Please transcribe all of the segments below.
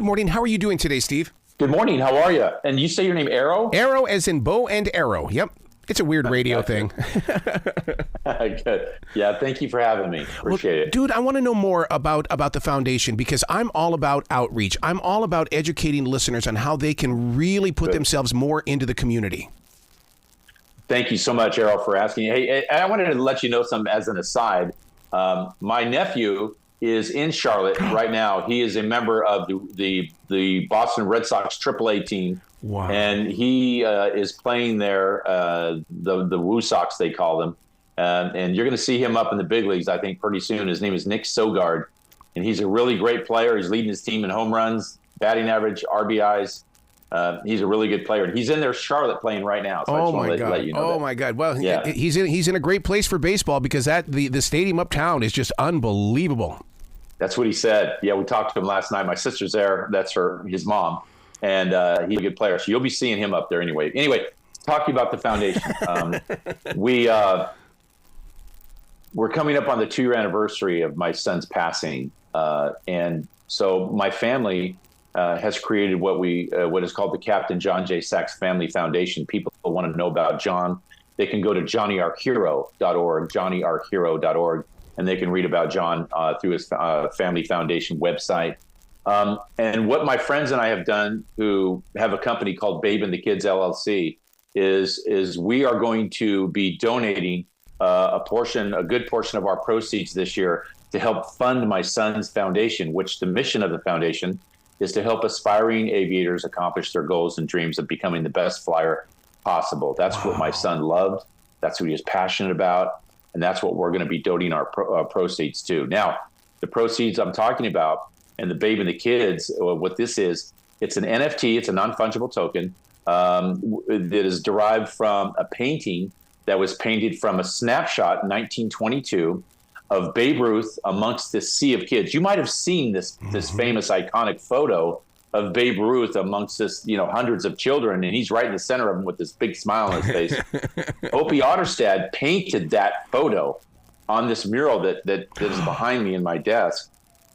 Good morning. How are you doing today, Steve? Good morning. How are you? And you say your name Arrow? Arrow as in bow and arrow. Yep. It's a weird radio thing. Good. Yeah, thank you for having me. Appreciate it. Dude, I want to know more about the foundation because I'm all about outreach. I'm all about educating listeners on how they can really put themselves more into the community. Thank you so much, Arrow, for asking. Hey, I wanted to let you know something as an aside. My nephew is in Charlotte right now. He is a member of the Boston Red Sox AAA team. Wow. And he is playing there, the Woo Sox, they call them. And you're going to see him up in the big leagues, I think, pretty soon. His name is Nick Sogard. And he's a really great player. He's leading his team in home runs, batting average, RBIs. He's a really good player. And he's in there, Charlotte, playing right now. So oh, my God. My God. Well, yeah. he's in a great place for baseball because the stadium uptown is just unbelievable. That's what he said. Yeah, we talked to him last night. My sister's there. That's his mom. And he's a good player. So you'll be seeing him up there anyway. Anyway, talking about the foundation. We're coming up on the 2-year anniversary of my son's passing. And so my family has created what is called the Captain John J. Sachs Family Foundation. People want to know about John. They can go to johnnyourhero.org, johnnyourhero.org, and they can read about John through his Family Foundation website. And what my friends and I have done, who have a company called Babe and the Kids LLC, is we are going to be donating a good portion of our proceeds this year to help fund my son's foundation, which the mission of the foundation is to help aspiring aviators accomplish their goals and dreams of becoming the best flyer possible. That's what my son loved. That's what he was passionate about. And that's what we're going to be donating our proceeds to. Now, the proceeds I'm talking about and the Babe and the Kids, what this is, it's an NFT. It's a non-fungible token that is derived from a painting that was painted from a snapshot in 1922 of Babe Ruth amongst this sea of kids. You might have seen this famous iconic photo of Babe Ruth amongst this, hundreds of children, and he's right in the center of them with this big smile on his face. Opie Otterstad painted that photo on this mural that is behind me in my desk,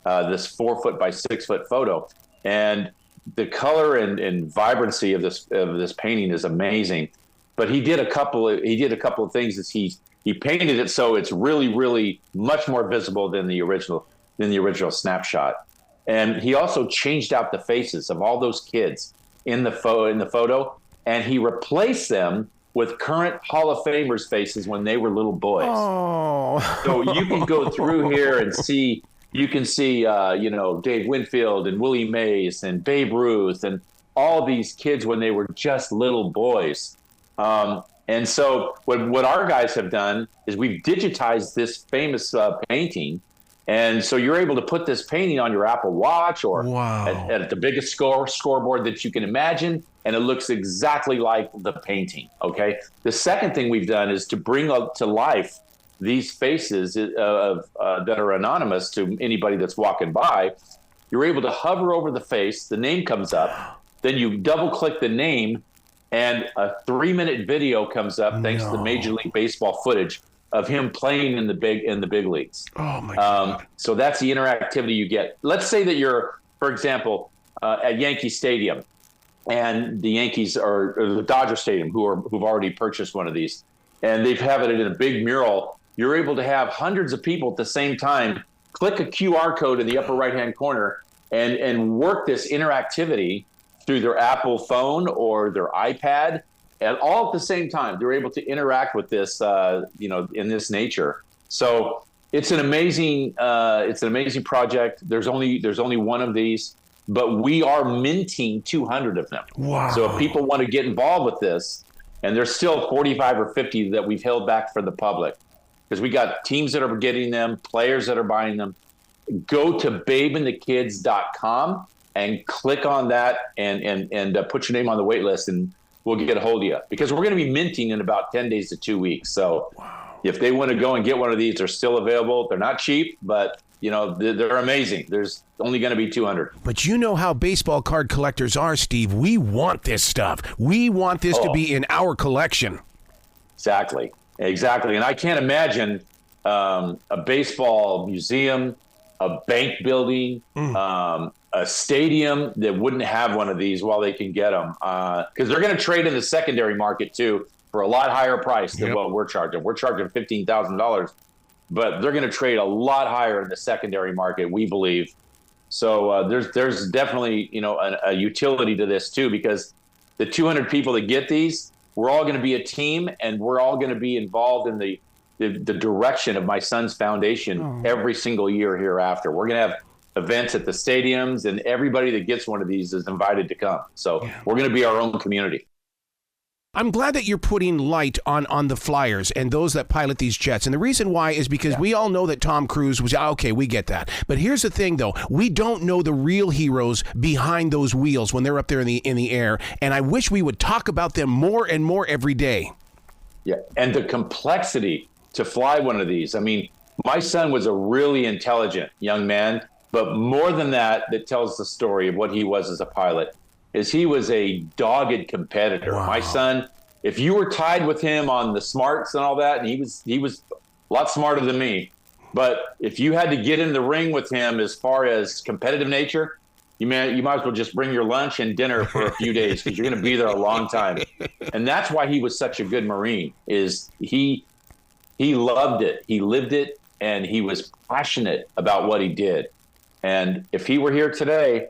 this 4-foot by 6-foot photo. And the color and vibrancy of this painting is amazing. But he did a couple of things. Is he painted it so it's really, really much more visible than the original snapshot. And he also changed out the faces of all those kids in the photo, and he replaced them with current Hall of Famers faces when they were little boys. Oh. So you can go through here and see. You can see, Dave Winfield and Willie Mays and Babe Ruth and all these kids when they were just little boys. And so what our guys have done is we've digitized this famous painting. And so you're able to put this painting on your Apple Watch or at the biggest scoreboard that you can imagine, and it looks exactly like the painting, okay? The second thing we've done is to bring to life these faces that are anonymous to anybody that's walking by. You're able to hover over the face, the name comes up, then you double-click the name, and a 3-minute video comes up thanks to the Major League Baseball footage of him playing in the big leagues. Oh my God. So that's the interactivity you get. Let's say that you're, for example, at Yankee Stadium, and the Yankees or the Dodger Stadium, who've already purchased one of these, and they've have it in a big mural. You're able to have hundreds of people at the same time click a QR code in the upper right-hand corner and work this interactivity through their Apple phone or their iPad. And all at the same time, they're able to interact with this, in this nature. So it's an amazing project. There's only one of these, but we are minting 200 of them. Wow! So if people want to get involved with this, and there's still 45 or 50 that we've held back for the public, because we got teams that are getting them, players that are buying them. Go to babeandthekids.com and click on that and put your name on the wait list, and we'll get a hold of you, because we're going to be minting in about 10 days to 2 weeks. So if they want to go and get one of these, they're still available. They're not cheap, but they're amazing. There's only going to be 200. But you know how baseball card collectors are, Steve. We want this stuff. We want this to be in our collection. Exactly. And I can't imagine a baseball museum, a bank building, a a stadium that wouldn't have one of these while they can get them, because they're going to trade in the secondary market too for a lot higher price than what we're charging. We're charging $15,000, but they're going to trade a lot higher in the secondary market, we believe. So there's definitely, a utility to this too, because the 200 people that get these, we're all going to be a team, and we're all going to be involved in the direction of my son's foundation every single year hereafter. We're going to have events at the stadiums, and everybody that gets one of these is invited to come. So we're going to be our own community. I'm glad that you're putting light on the flyers and those that pilot these jets. And the reason why is because we all know that Tom Cruise was, okay, we get that. But here's the thing, though. We don't know the real heroes behind those wheels when they're up there in the air. And I wish we would talk about them more and more every day. Yeah, and the complexity to fly one of these. I mean, my son was a really intelligent young man, but more than that tells the story of what he was as a pilot. Is he was a dogged competitor. Wow. My son, if you were tied with him on the smarts and all that, and he was a lot smarter than me, but if you had to get in the ring with him as far as competitive nature, you might as well just bring your lunch and dinner for a few days, because you're going to be there a long time. And that's why he was such a good Marine. Is he loved it, he lived it, and he was passionate about what he did. And if he were here today,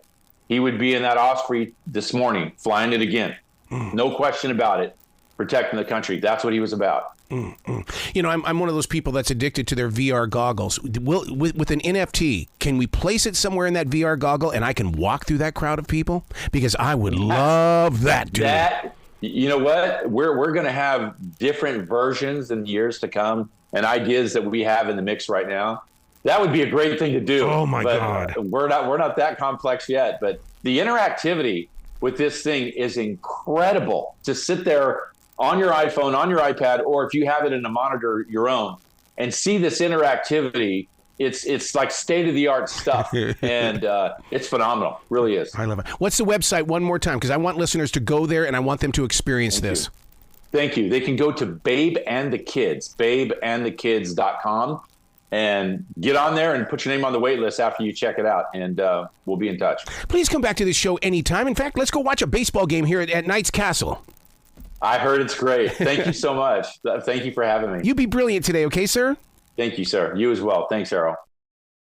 he would be in that Osprey this morning, flying it again. No question about it, protecting the country. That's what he was about. I'm one of those people that's addicted to their VR goggles. With an NFT, can we place it somewhere in that VR goggle and I can walk through that crowd of people? Because I would love that, dude. You know what? We're going to have different versions in years to come, and ideas that we have in the mix right now. That would be a great thing to do. Oh my God. We're not that complex yet, but the interactivity with this thing is incredible. To sit there on your iPhone, on your iPad, or if you have it in a monitor your own, and see this interactivity, it's like state-of-the-art stuff, and it's phenomenal. Really is. I love it. What's the website one more time? Because I want listeners to go there, and I want them to experience this. Thank you. They can go to Babe and the Kids, babeandthekids.com. And get on there and put your name on the wait list after you check it out, and we'll be in touch. Please come back to this show anytime. In fact, let's go watch a baseball game here at Knight's Castle. I heard it's great. Thank you so much. Thank you for having me. You be brilliant today, okay, sir? Thank you, sir. You as well. Thanks, Errol.